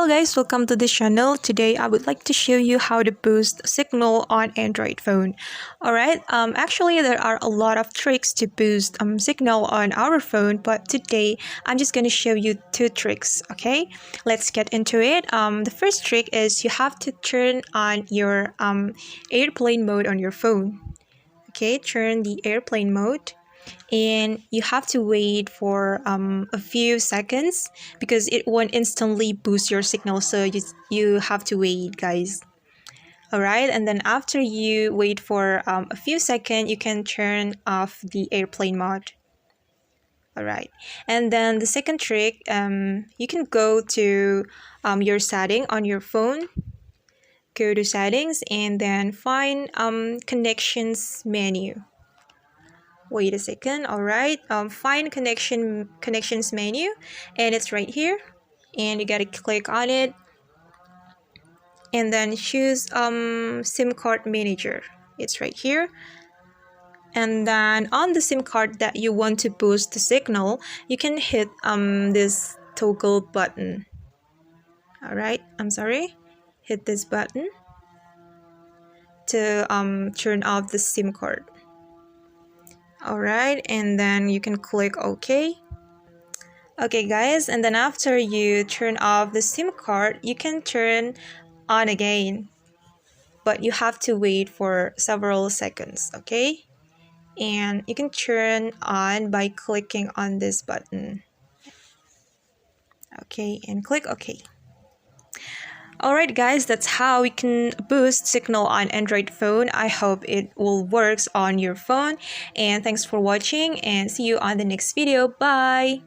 Hello guys, welcome to this channel. Today I would like to show you how to boost signal on Android phone. Alright, actually there are a lot of tricks to boost signal on our phone, but today I'm just going to show you two tricks, okay? Let's get into it. The first trick is you have to turn on your airplane mode on your phone. Okay, turn the airplane mode. And you have to wait for a few seconds because it won't instantly boost your signal, so you have to wait, guys. All right, and then after you wait for a few seconds, you can turn off the airplane mode. All right, and then the second trick, you can go to your setting on your phone. Go to settings and then find connections menu. Wait a second. All right, find connections menu, and it's right here, and you gotta click on it and then choose SIM card manager. It's right here, and then on the SIM card that you want to boost the signal, you can hit this toggle button. All right, hit this button to turn off the SIM card. Alright, and then you can click OK. Okay guys, and then after you turn off the SIM card, you can turn on again, but you have to wait for several seconds, okay? And you can turn on by clicking on this button. Okay, and click OK. Alright guys, that's how we can boost signal on Android phone. I hope it will works on your phone, and thanks for watching and see you on the next video. Bye!